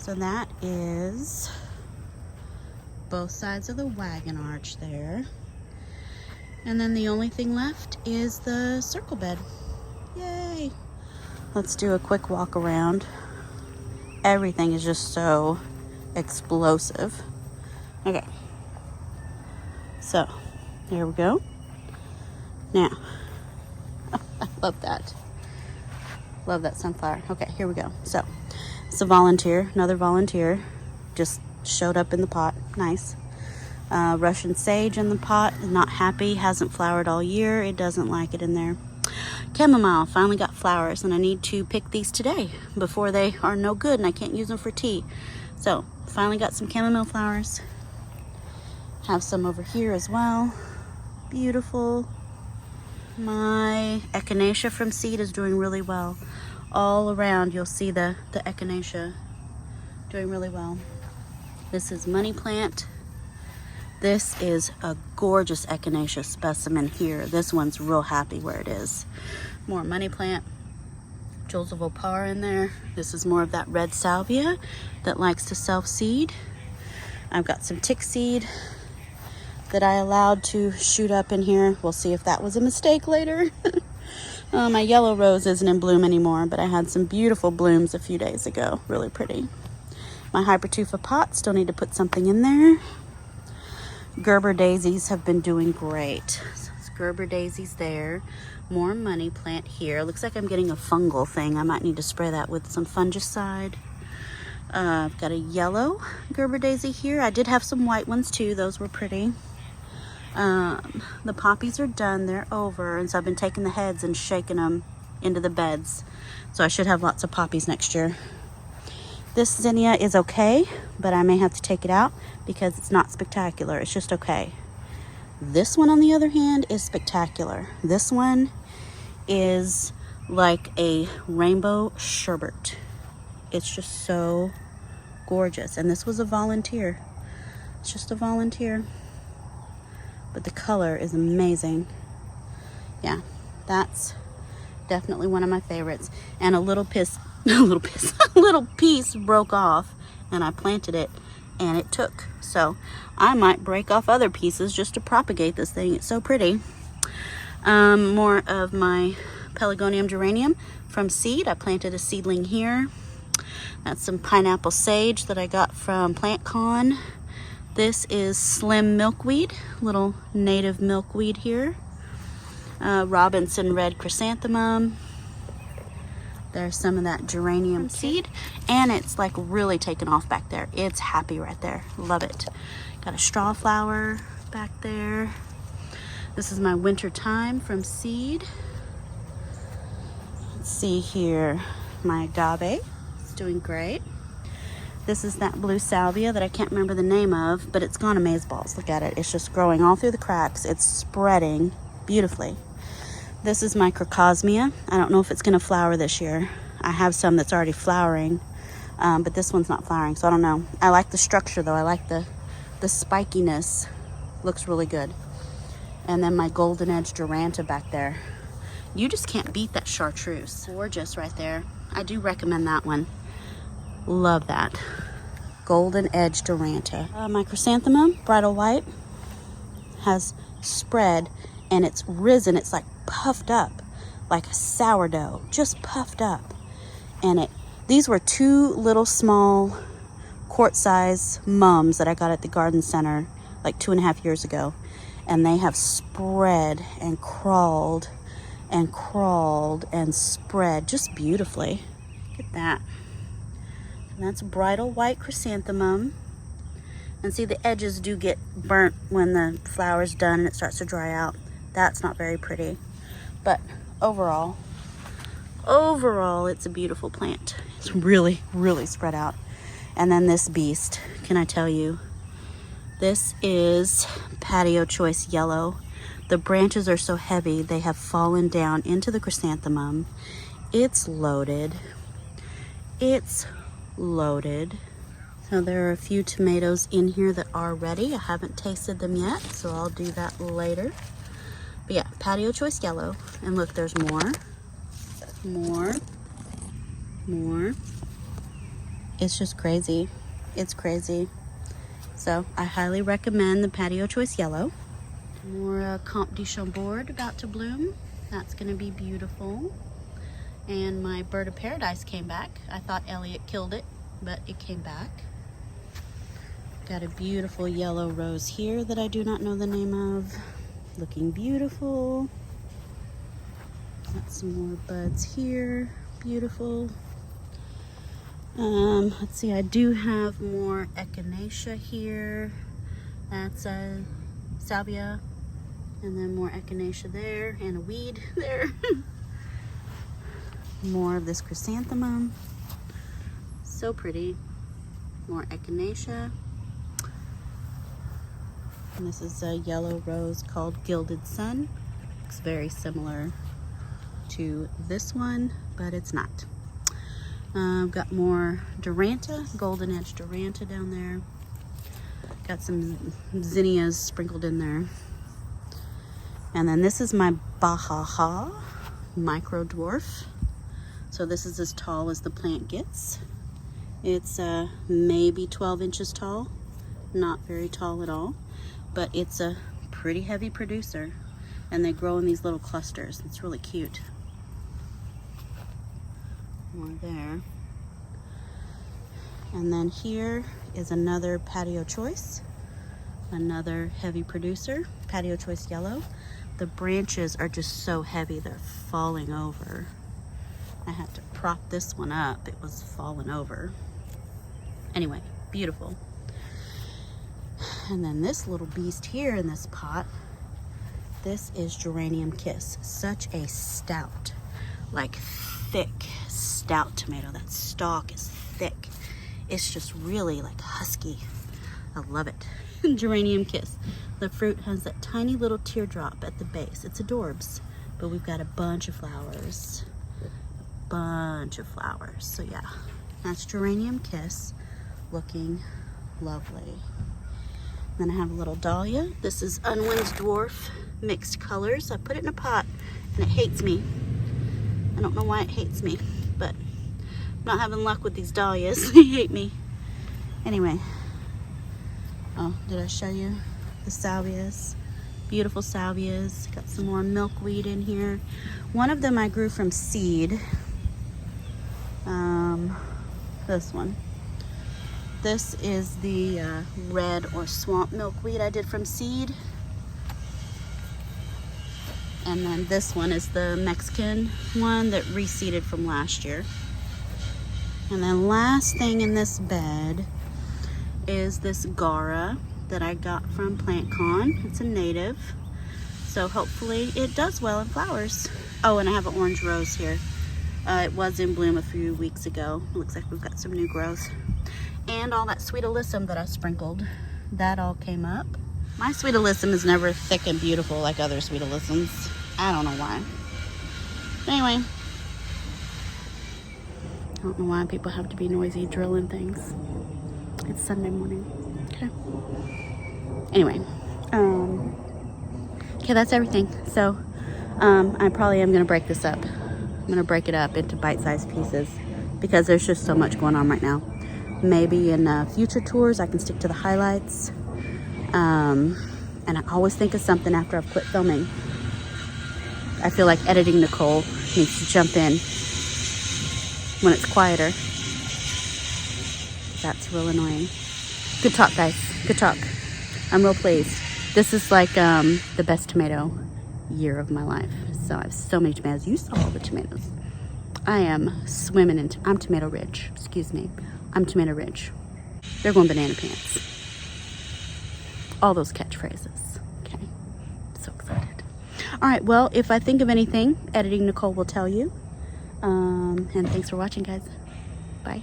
So that is both sides of the wagon arch there. And then the only thing left is the circle bed. Yay! Let's do a quick walk around. Everything is just so explosive. Okay. So, there we go. Now, I love that. Love that sunflower. Okay, here we go. So, it's a volunteer, another volunteer. Just showed up in the pot. Nice. Russian sage in the pot. Not happy. Hasn't flowered all year. It doesn't like it in there. Chamomile finally got flowers, and I need to pick these today before they are no good and I can't use them for tea. So, finally got some chamomile flowers. Have some over here as well. Beautiful. My echinacea from seed is doing really well. All around you'll see the echinacea doing really well. This is money plant. This is a gorgeous echinacea specimen here. This one's real happy where it is. More money plant. Jewels of Opar in there. This is more of that red salvia that likes to self-seed. I've got some tick seed that I allowed to shoot up in here. We'll see if that was a mistake later. My yellow rose isn't in bloom anymore, but I had some beautiful blooms a few days ago. Really pretty. My hypertufa pot, still need to put something in there. Gerber daisies have been doing great. So it's Gerber daisies there. More money plant here. Looks like I'm getting a fungal thing. I might need to spray that with some fungicide. I've got a yellow Gerber daisy here. I did have some white ones too. Those were pretty. The poppies are done. They're over. And so I've been taking the heads and shaking them into the beds. So I should have lots of poppies next year. This zinnia is okay, but I may have to take it out because it's not spectacular. It's just okay. This one, on the other hand, is spectacular. This one is like a rainbow sherbet. It's just so gorgeous. And this was a volunteer. It's just a volunteer. But the color is amazing. Yeah, that's definitely one of my favorites. And a little piece broke off, and I planted it, and it took. So I might break off other pieces just to propagate this thing. It's so pretty. More of my pelargonium geranium from seed. I planted a seedling here. That's some pineapple sage that I got from PlantCon. This is slim milkweed, little native milkweed here. Robinson red chrysanthemum. There's some of that geranium seed, and it's like really taken off back there. It's happy right there. Love it. Got a straw flower back there. This is my winter thyme from seed. Let's see here. My agave. It's doing great. This is that blue salvia that I can't remember the name of, but it's gone amazeballs. Look at it. It's just growing all through the cracks. It's spreading beautifully. This is my crocosmia. I don't know if it's going to flower this year. I have some that's already flowering, but this one's not flowering, so I don't know. I like the structure, though. I like the spikiness. Looks really good. And then my golden edge duranta back there. You just can't beat that chartreuse. Gorgeous right there. I do recommend that one. Love that. Golden edge duranta. My chrysanthemum, bridal white, has spread, and it's risen. It's like puffed up, like a sourdough, just puffed up. And these were two little small quart-size mums that I got at the garden center like 2.5 years ago. And they have spread and crawled and crawled and spread just beautifully. Look at that. And that's bridal white chrysanthemum. And see, the edges do get burnt when the flower's done and it starts to dry out. That's not very pretty. But overall, it's a beautiful plant. It's really, really spread out. And then this beast, can I tell you, this is Patio Choice Yellow. The branches are so heavy, they have fallen down into the chrysanthemum. It's loaded. It's loaded. So there are a few tomatoes in here that are ready. I haven't tasted them yet, so I'll do that later. But yeah, Patio Choice Yellow. And look, there's more. It's just crazy. It's crazy. So I highly recommend the Patio Choice Yellow. More Comte de Chambord about to bloom. That's gonna be beautiful. And my Bird of Paradise came back. I thought Elliot killed it, but it came back. Got a beautiful yellow rose here that I do not know the name of. Looking beautiful. Got some more buds here. Beautiful. Let's see, I do have more echinacea here. That's a salvia. And then more echinacea there and a weed there. More of this chrysanthemum. So pretty. More echinacea. And this is a yellow rose called Gilded Sun. Looks very similar to this one, but it's not. Got more Duranta, golden edge Duranta down there. Got some zinnias sprinkled in there. And then this is my Bajaha micro dwarf. So this is as tall as the plant gets. It's maybe 12 inches tall, not very tall at all, but it's a pretty heavy producer, and they grow in these little clusters. It's really cute. More there. And then here is another Patio Choice, another heavy producer, Patio Choice Yellow. The branches are just so heavy, they're falling over. I had to prop this one up. It was falling over. Anyway, beautiful. And then this little beast here in this pot, this is Geranium Kiss. Such a stout, like thick, stout tomato. That stalk is thick. It's just really like husky. I love it. Geranium Kiss. The fruit has that tiny little teardrop at the base. It's adorbs, but we've got a bunch of flowers. So yeah, that's Geranium Kiss, looking lovely. Then I have a little dahlia. This is Unwin's Dwarf, mixed colors. I put it in a pot and it hates me. I don't know why it hates me, but I'm not having luck with these dahlias. They hate me. Anyway, oh, did I show you the salvias? Beautiful salvias. Got some more milkweed in here. One of them I grew from seed. This one. This is the red or swamp milkweed I did from seed. And then this one is the Mexican one that reseeded from last year. And then last thing in this bed is this Gara that I got from PlantCon. It's a native, so hopefully it does well in flowers. Oh, and I have an orange rose here. It was in bloom a few weeks ago. It looks like we've got some new growth. And all that sweet alyssum that I sprinkled, that all came up. My sweet alyssum is never thick and beautiful like other sweet alyssums. I don't know why. Anyway, I don't know why people have to be noisy drilling things. It's Sunday morning. Okay. Anyway, okay, that's everything. So I probably am gonna break this up. I'm gonna break it up into bite-sized pieces because there's just so much going on right now. Maybe in future tours I can stick to the highlights. And I always think of something after I've quit filming. I feel like editing Nicole needs to jump in when it's quieter. That's real annoying. Good talk, guys. Good talk. I'm real pleased. This is like the best tomato year of my life. So I have so many tomatoes. You saw all the tomatoes. I am swimming in, I'm tomato rich. Excuse me. I'm tomato rich. They're going banana pants. All those catchphrases. Okay. So excited. All right. Well, if I think of anything, Editing Nicole will tell you. And thanks for watching, guys. Bye.